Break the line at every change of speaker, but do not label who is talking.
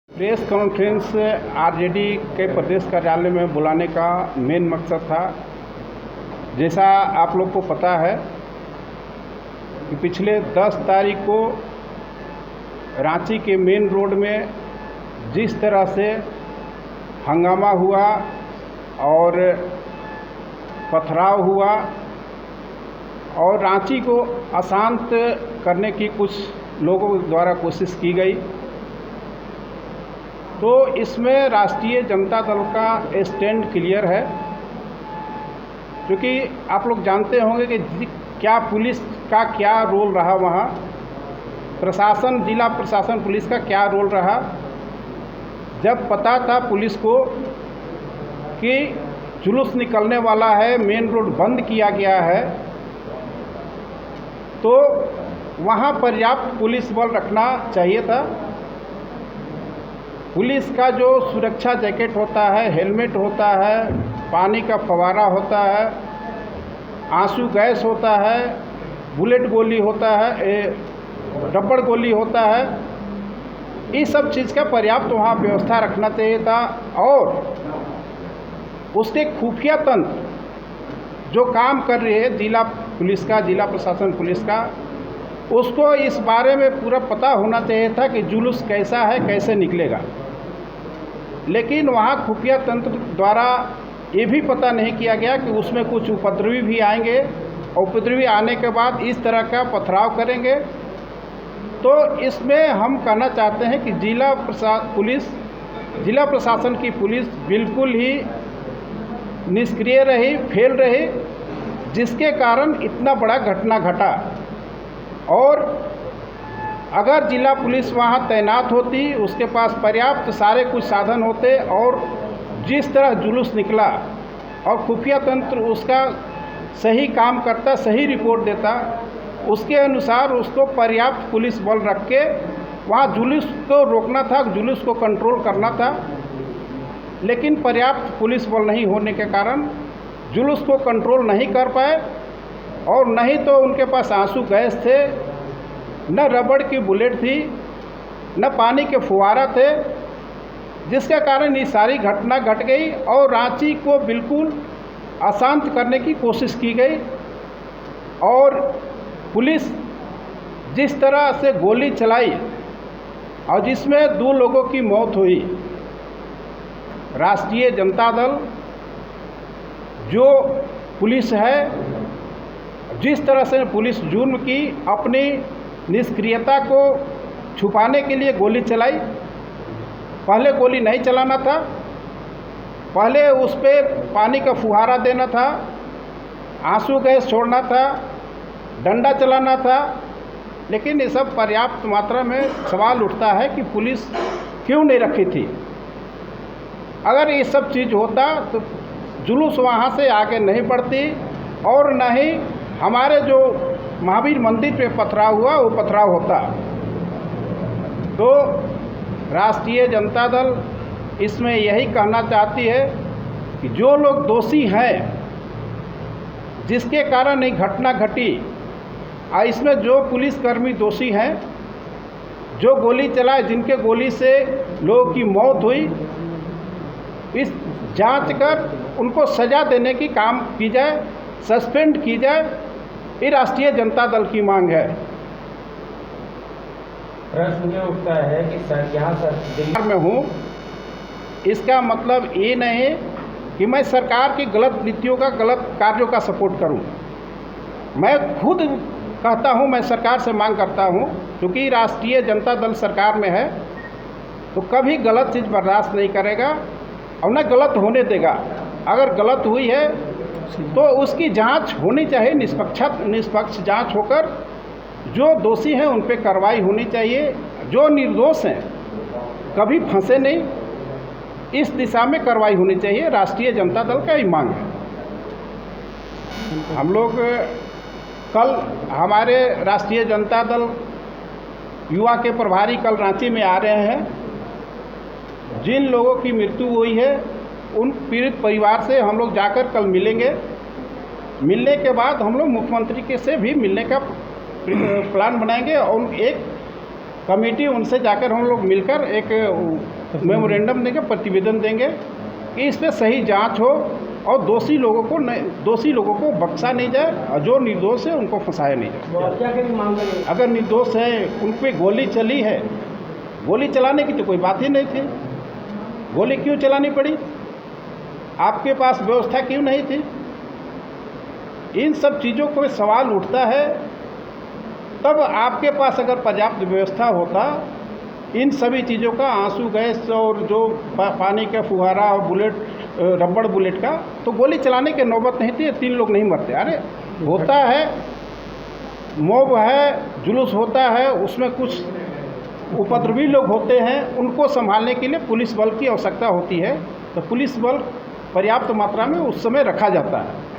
Press conference RJD के प्रदेश कार्यालय में बुलाने का मेन मकसद था। जैसा आप लोग को पता है कि पिछले 10 तारीख को रांची के मेन रोड में जिस तरह से हंगामा हुआ और पथराव हुआ और रांची को अशांत करने की कुछ लोगों द्वारा कोशिश की गई, तो इसमें राष्ट्रीय जनता दल का स्टैंड क्लियर है। क्योंकि आप लोग जानते होंगे कि क्या पुलिस का क्या रोल रहा, वहाँ प्रशासन, जिला प्रशासन पुलिस का क्या रोल रहा। जब पता था पुलिस को कि जुलूस निकलने वाला है, मेन रोड बंद किया गया है, तो वहाँ पर्याप्त पुलिस बल रखना चाहिए था। पुलिस का जो सुरक्षा जैकेट होता है, हेलमेट होता है, पानी का फव्वारा होता है, आंसू गैस होता है, बुलेट गोली होता है, रबड़ गोली होता है, इस सब चीज़ का पर्याप्त वहाँ व्यवस्था रखना चाहिए था। और उसके खुफिया तंत्र जो काम कर रही है जिला पुलिस का, जिला प्रशासन पुलिस का, उसको इस बारे में पूरा पता होना चाहिए था कि जुलूस कैसा है, कैसे निकलेगा। लेकिन वहाँ खुफिया तंत्र द्वारा ये भी पता नहीं किया गया कि उसमें कुछ उपद्रवी भी आएंगे और उपद्रवी आने के बाद इस तरह का पथराव करेंगे। तो इसमें हम कहना चाहते हैं कि जिला प्रशासन की पुलिस बिल्कुल ही निष्क्रिय रही, फेल रही, जिसके कारण इतना बड़ा घटना घटा। और अगर जिला पुलिस वहाँ तैनात होती, उसके पास पर्याप्त सारे कुछ साधन होते और जिस तरह जुलूस निकला और खुफिया तंत्र उसका सही काम करता, सही रिपोर्ट देता, उसके अनुसार उसको पर्याप्त पुलिस बल रख के वहाँ जुलूस को रोकना था, जुलूस को कंट्रोल करना था। लेकिन पर्याप्त पुलिस बल नहीं होने के कारण जुलूस को कंट्रोल नहीं कर पाए। और नहीं तो उनके पास आंसू गैस थे, न रबड़ की बुलेट थी, न पानी के फुहारा थे, जिसके कारण ये सारी घटना घट गई और रांची को बिल्कुल अशांत करने की कोशिश की गई। और पुलिस जिस तरह से गोली चलाई और जिसमें 2 लोगों की मौत हुई, राष्ट्रीय जनता दल जो पुलिस है, जिस तरह से पुलिस जुर्म की, अपनी निष्क्रियता को छुपाने के लिए गोली चलाई। पहले गोली नहीं चलाना था, पहले उस पर पानी का फुहारा देना था, आंसू गैस छोड़ना था, डंडा चलाना था। लेकिन ये सब पर्याप्त मात्रा में सवाल उठता है कि पुलिस क्यों नहीं रखी थी। अगर ये सब चीज़ होता तो जुलूस वहाँ से आगे नहीं बढ़ती और न ही हमारे जो महावीर मंदिर पे पथराव हुआ वो पथराव होता। तो राष्ट्रीय जनता दल इसमें यही कहना चाहती है कि जो लोग दोषी हैं, जिसके कारण ये घटना घटी, और इसमें जो पुलिसकर्मी दोषी हैं, जो गोली चलाए, जिनके गोली से लोगों की मौत हुई, इस जांच कर उनको सज़ा देने की काम की जाए, सस्पेंड की जाए। ये राष्ट्रीय जनता दल की मांग है।
प्रश्न ये उठता है कि सर यहाँ दिल्ली
में हूँ, इसका मतलब ये नहीं है कि मैं सरकार की गलत नीतियों का, गलत कार्यों का सपोर्ट करूँ। मैं खुद कहता हूँ, मैं सरकार से मांग करता हूँ, क्योंकि राष्ट्रीय जनता दल सरकार में है, तो कभी गलत चीज़ बर्दाश्त नहीं करेगा और न गलत होने देगा। अगर गलत हुई है तो उसकी जांच होनी चाहिए, निष्पक्ष जांच होकर जो दोषी हैं उन पे कार्रवाई होनी चाहिए, जो निर्दोष हैं कभी फंसे नहीं, इस दिशा में कार्रवाई होनी चाहिए। राष्ट्रीय जनता दल का ही मांग है। हम लोग कल, हमारे राष्ट्रीय जनता दल युवा के प्रभारी कल रांची में आ रहे हैं। जिन लोगों की मृत्यु हुई है उन पीड़ित परिवार से हम लोग जाकर कल मिलेंगे। मिलने के बाद हम लोग मुख्यमंत्री के से भी मिलने का प्लान बनाएंगे और एक कमेटी उनसे जाकर हम लोग मिलकर एक मेमोरेंडम देंगे, प्रतिवेदन देंगे कि इस पर सही जांच हो और दोषी लोगों को बख्शा नहीं जाए और जो निर्दोष है उनको फंसाया नहीं जाए।
मुआवजा की भी मांग करेंगे।
अगर निर्दोष है, उन पर गोली चली है, गोली चलाने की तो कोई बात ही नहीं थी, गोली क्यों चलानी पड़ी, आपके पास व्यवस्था क्यों नहीं थी। इन सब चीज़ों को सवाल उठता है। तब आपके पास अगर पर्याप्त व्यवस्था होता, इन सभी चीज़ों का, आंसू गैस और जो पानी का फुहारा और बुलेट, रबड़ बुलेट का, तो गोली चलाने की नौबत नहीं थी, 3 लोग नहीं मरते। अरे होता है, मॉब है, जुलूस होता है, उसमें कुछ उपद्रवी लोग होते हैं, उनको संभालने के लिए पुलिस बल की आवश्यकता होती है, तो पुलिस बल पर्याप्त मात्रा में उस समय रखा जाता है।